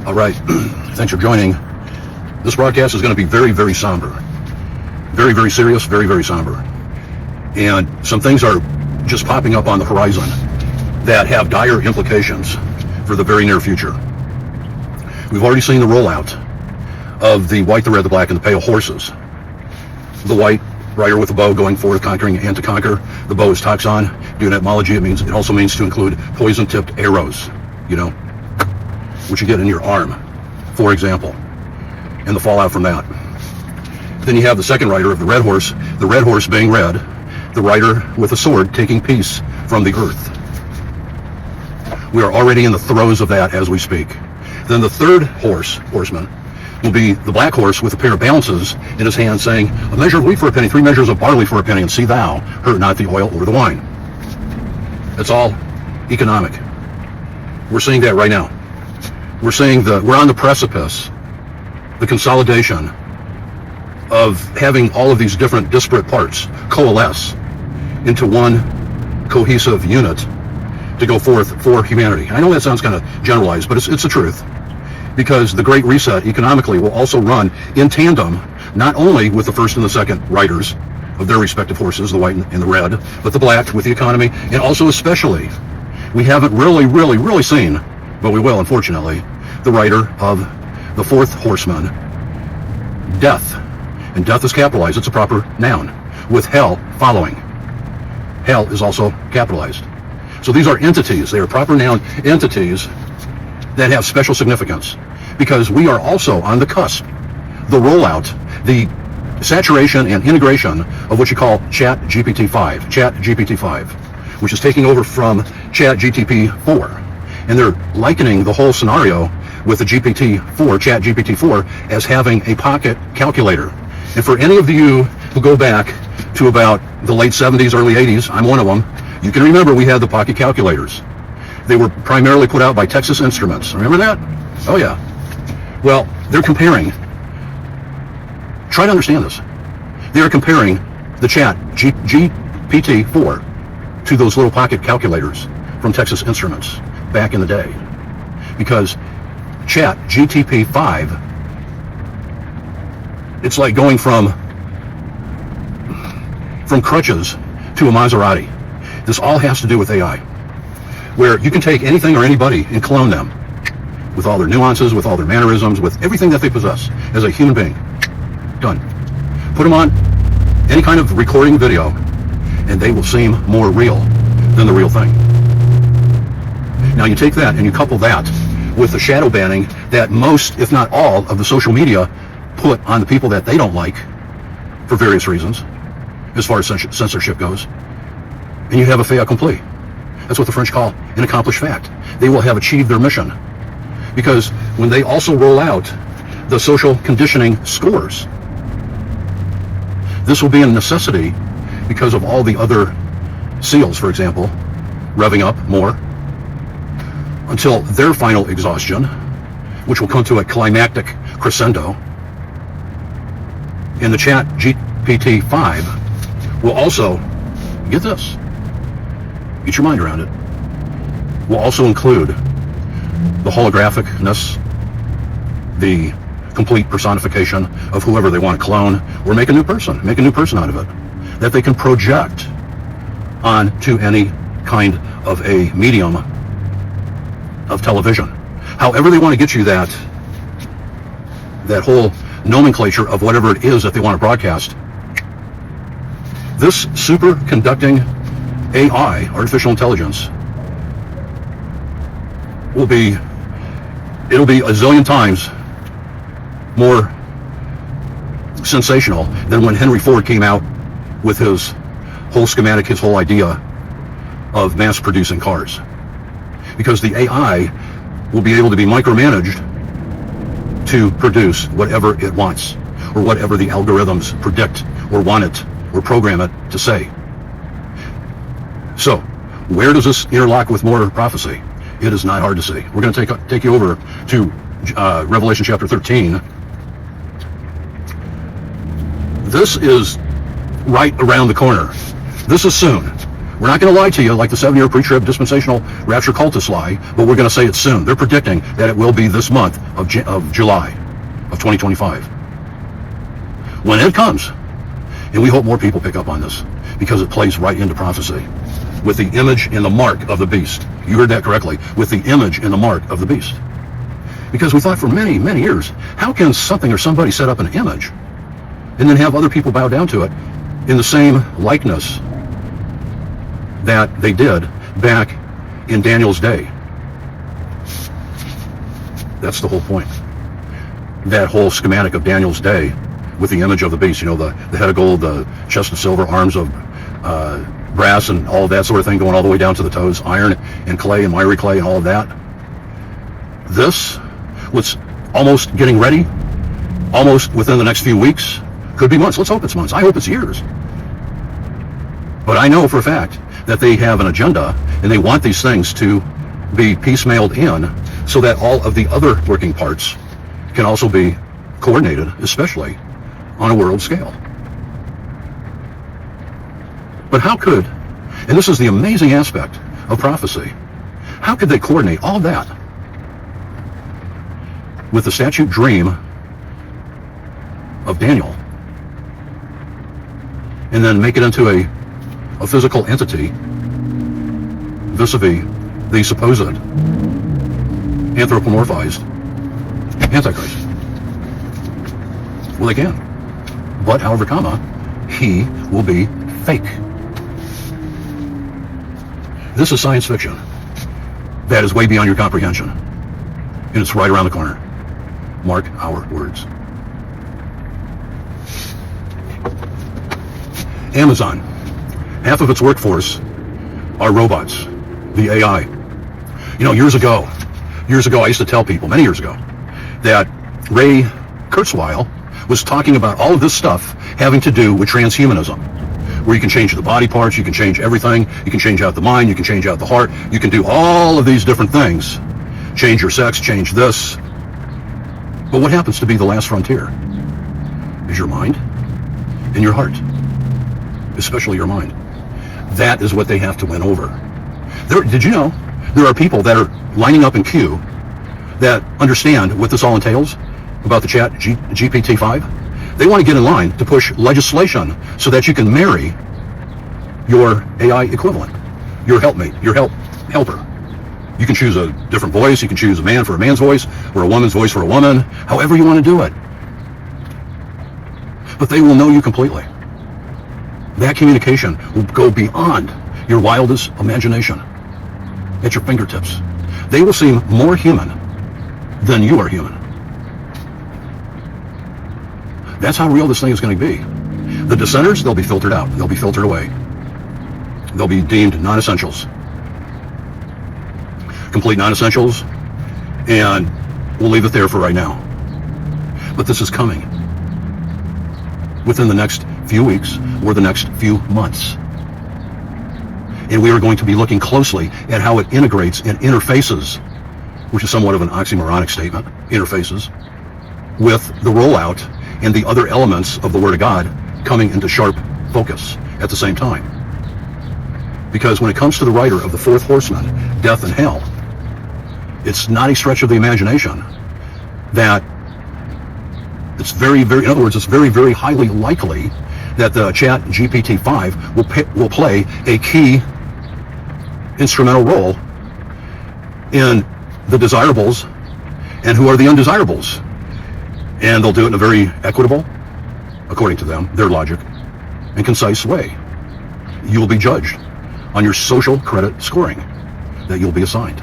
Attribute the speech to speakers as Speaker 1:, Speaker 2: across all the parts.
Speaker 1: All right, thanks for joining. This broadcast is going to be very, very somber. Very, very serious, very, very somber. And some things are just popping up on the horizon that have dire implications for the very near future. We've already seen the rollout of the white, the red, the black, and the pale horses. The white rider with the bow going forth, conquering and to conquer. The bow is toxon. Due to etymology, it also means to include poison-tipped arrows, which you get in your arm, for example, and the fallout from that. Then you have the second rider of the red horse being red, the rider with a sword taking peace from the earth. We are already in the throes of that as we speak. Then the third horseman, will be the black horse with a pair of balances in his hand, saying, a measure of wheat for a penny, 3 measures of barley for a penny, and see thou hurt not the oil or the wine. It's all economic. We're seeing that right now. We're seeing we're on the precipice, the consolidation of having all of these different disparate parts coalesce into one cohesive unit to go forth for humanity. I know that sounds kind of generalized, but it's the truth. Because the Great Reset economically will also run in tandem, not only with the first and the second riders of their respective horses, the white and the red, but the black with the economy, and also especially, we haven't really seen, but we will, unfortunately, the rider of the fourth horseman, death. And death is capitalized, it's a proper noun, with hell following. Hell is also capitalized. So these are entities, they are proper noun entities that have special significance, because we are also on the cusp, the rollout, the saturation and integration of what you call GPT-5, which is taking over from GPT-4. And they're likening the whole scenario with the GPT-4 as having a pocket calculator. And for any of you who go back to about the late 70s, early 80s, I'm one of them, you can remember we had the pocket calculators. They were primarily put out by Texas Instruments. Remember that? Oh yeah. Well, they're comparing. Try to understand this. They are comparing the GPT-4 to those little pocket calculators from Texas Instruments back in the day. Because GPT-5, it's like going from crutches to a Maserati. This all has to do with AI, where you can take anything or anybody and clone them with all their nuances, with all their mannerisms, with everything that they possess as a human being. Done. Put them on any kind of recording video, and they will seem more real than the real thing. Now you take that and you couple that with the shadow banning that most, if not all, of the social media put on the people that they don't like for various reasons, as far as censorship goes, and you have a fait accompli. That's what the French call an accomplished fact. They will have achieved their mission. Because when they also roll out the social conditioning scores, this will be a necessity because of all the other SEALs, for example, revving up more until their final exhaustion, which will come to a climactic crescendo. And the GPT-5 will also, get this, get your mind around it, will also include the holographicness, the complete personification of whoever they want to clone or make a new person out of it, that they can project onto any kind of a medium of television. However they want to get you that whole nomenclature of whatever it is that they want to broadcast. This superconducting AI, artificial intelligence, it'll be a zillion times more sensational than when Henry Ford came out with his whole schematic, his whole idea of mass producing cars. Because the AI will be able to be micromanaged to produce whatever it wants, or whatever the algorithms predict or want it or program it to say. So, where does this interlock with more prophecy? It is not hard to see. We're going to take you over to Revelation chapter 13. This is right around the corner. This is soon. We're not going to lie to you like the 7-year pre-trib dispensational rapture cultists lie, but we're going to say it soon. They're predicting that it will be this month of July of 2025. When it comes, and we hope more people pick up on this, because it plays right into prophecy, with the image and the mark of the beast. You heard that correctly, with the image and the mark of the beast. Because we thought for many, many years, how can something or somebody set up an image and then have other people bow down to it in the same likeness that they did back in Daniel's day? That's the whole point. That whole schematic of Daniel's day with the image of the beast, the head of gold, the chest of silver, arms of brass, and all of that sort of thing, going all the way down to the toes, iron and clay and miry clay and all of that. This was almost getting ready, almost within the next few weeks, could be months. Let's hope it's months. I hope it's years. But I know for a fact that they have an agenda, and they want these things to be piecemealed in so that all of the other working parts can also be coordinated, especially on a world scale. But how could, and this is the amazing aspect of prophecy, how could they coordinate all of that with the statute dream of Daniel and then make it into a physical entity vis-a-vis the supposed anthropomorphized Antichrist? Well, they can. But, however, he will be fake. This is science fiction that is way beyond your comprehension. And it's right around the corner. Mark our words. Amazon, half of its workforce are robots, the AI. Years ago, I used to tell people, many years ago, that Ray Kurzweil was talking about all of this stuff having to do with transhumanism, where you can change the body parts, you can change everything, you can change out the mind, you can change out the heart, you can do all of these different things, change your sex, change this. But what happens to be the last frontier is your mind and your heart, especially your mind. That is what they have to win over. Did you know there are people that are lining up in queue that understand what this all entails about the chat GPT-5? They want to get in line to push legislation so that you can marry your AI equivalent, your helpmate, your helper. You can choose a different voice. You can choose a man for a man's voice or a woman's voice for a woman, however you want to do it. But they will know you completely. That communication will go beyond your wildest imagination at your fingertips. They will seem more human than you are human. That's how real this thing is going to be. The dissenters, they'll be filtered out. They'll be filtered away. They'll be deemed non-essentials. Complete non-essentials, and we'll leave it there for right now. But this is coming within the next few weeks or the next few months. And we are going to be looking closely at how it integrates and interfaces, which is somewhat of an oxymoronic statement, interfaces, with the rollout and the other elements of the Word of God coming into sharp focus at the same time. Because when it comes to the writer of the fourth horseman, death and hell, it's not a stretch of the imagination that it's very, very, in other words, it's very, very highly likely that the chat GPT-5 will play a key instrumental role in the desirables and who are the undesirables. And they'll do it in a very equitable, according to them, their logic, and concise way. You will be judged on your social credit scoring that you'll be assigned.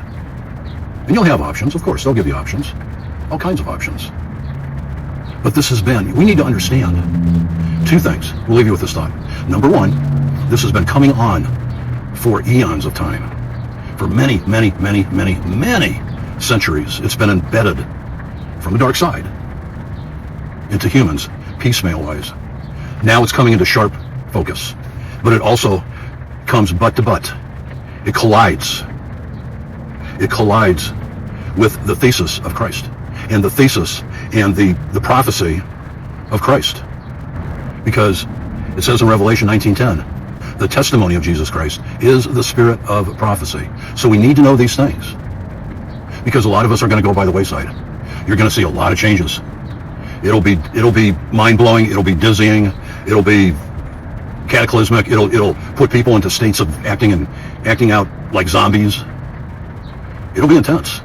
Speaker 1: And you'll have options, of course, they'll give you options, all kinds of options. But this has been, we need to understand two things. We'll leave you with this thought. Number one, this has been coming on for eons of time. For many, many, many, many, many centuries, it's been embedded from the dark side into humans, piecemeal-wise. Now it's coming into sharp focus. But it also comes butt to butt. It collides. It collides with the thesis of Christ and the thesis and the prophecy of Christ. Because it says in Revelation 19:10, the testimony of Jesus Christ is the spirit of prophecy. So we need to know these things, because a lot of us are going to go by the wayside. You're going to see a lot of changes. It'll be mind-blowing. It'll be dizzying. It'll be cataclysmic. It'll put people into states of acting out like zombies. It'll be intense.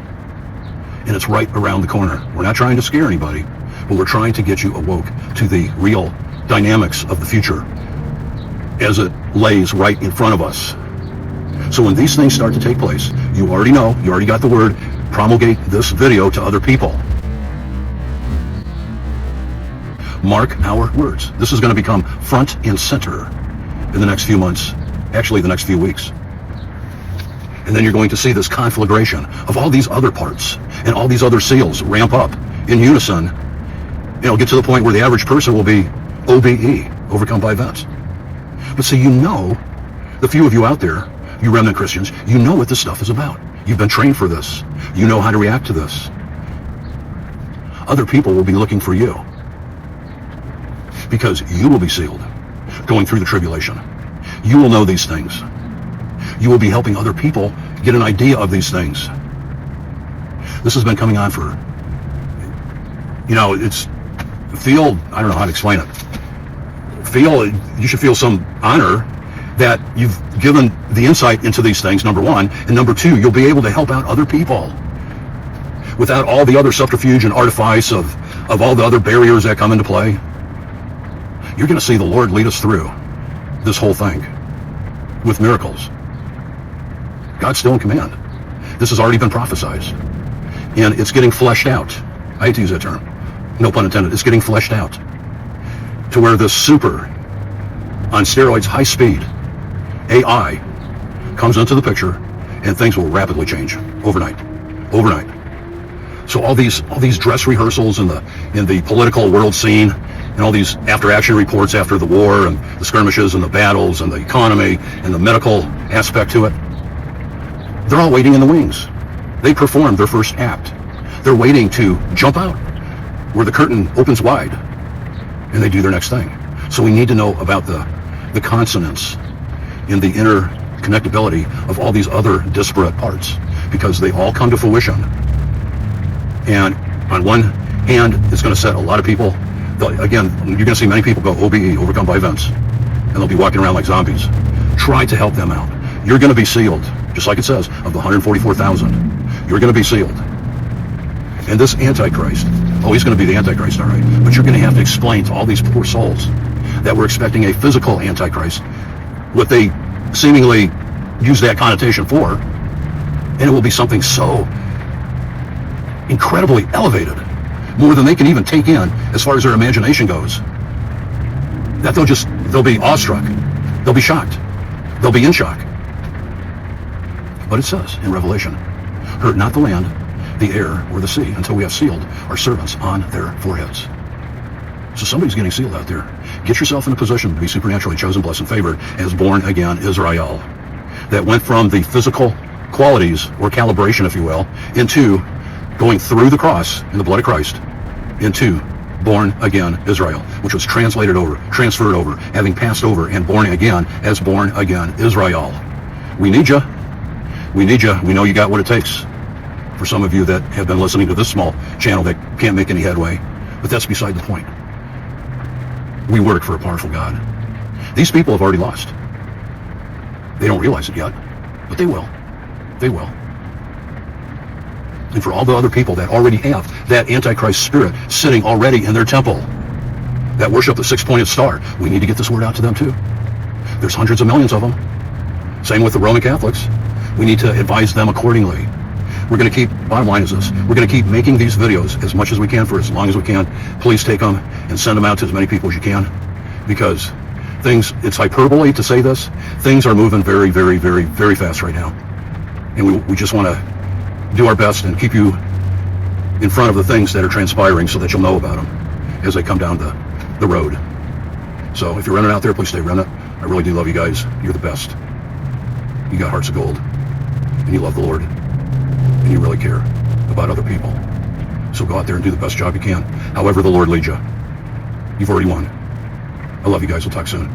Speaker 1: And it's right around the corner. We're not trying to scare anybody, but we're trying to get you awoke to the real dynamics of the future as it lays right in front of us. So when these things start to take place, you already know, you already got the word, promulgate this video to other people. Mark our words. This is going to become front and center in the next few months, actually the next few weeks. And then you're going to see this conflagration of all these other parts and all these other seals ramp up in unison. And it'll get to the point where the average person will be OBE, overcome by events. But see, you know, the few of you out there, you remnant Christians, you know what this stuff is about. You've been trained for this. You know how to react to this. Other people will be looking for you, because you will be sealed, going through the tribulation. You will know these things. You will be helping other people get an idea of these things. This has been coming on for, I don't know how to explain it. You should feel some honor that you've given the insight into these things, number one. And number two, you'll be able to help out other people without all the other subterfuge and artifice of all the other barriers that come into play. You're going to see the Lord lead us through this whole thing with miracles. God's still in command. This has already been prophesied. And it's getting fleshed out. I hate to use that term. No pun intended. It's getting fleshed out to where this super, on steroids, high speed AI comes into the picture, and things will rapidly change overnight. So all these dress rehearsals in the political world scene, and all these after-action reports after the war, and the skirmishes and the battles and the economy and the medical aspect to it, they're all waiting in the wings. They performed their first act. They're waiting to jump out where the curtain opens wide, and they do their next thing. So we need to know about the consonance in the interconnectability of all these other disparate parts, because they all come to fruition. And on one hand, it's going to set a lot of people, again, you're going to see many people go OBE, overcome by events, and they'll be walking around like zombies. Try to help them out. You're going to be sealed, just like it says, of the 144,000. You're going to be sealed. And this Antichrist, he's going to be the Antichrist, all right, but you're going to have to explain to all these poor souls that were expecting a physical Antichrist what they seemingly use that connotation for, and it will be something so incredibly elevated, more than they can even take in as far as their imagination goes, that they'll be awestruck, they'll be shocked, they'll be in shock. But it says in Revelation, hurt not the land, the air, or the sea, until we have sealed our servants on their foreheads. So somebody's getting sealed out there. Get yourself in a position to be supernaturally chosen, blessed, and favored as born again Israel, that went from the physical qualities, or calibration, if you will, into going through the cross in the blood of Christ, into born again Israel, which was transferred over, having passed over and born again as born again Israel. We need you. We need you. We know you got what it takes. For some of you that have been listening to this small channel that can't make any headway, but that's beside the point. We work for a powerful God. These people have already lost. They don't realize it yet, but they will. They will. And for all the other people that already have that Antichrist spirit sitting already in their temple, that worship the six-pointed star, we need to get this word out to them too. There's hundreds of millions of them. Same with the Roman Catholics. We need to advise them accordingly. We're going to keep, bottom line is this, we're going to keep making these videos as much as we can for as long as we can. Please take them and send them out to as many people as you can, because it's hyperbole to say this, things are moving very, very, very, very fast right now. And we just want to do our best and keep you in front of the things that are transpiring so that you'll know about them as they come down the road. So if you're running out there, please stay running. I really do love you guys. You're the best. You got hearts of gold, and you love the Lord, and you really care about other people. So go out there and do the best job you can, however the Lord leads you. You've already won. I love you guys. We'll talk soon.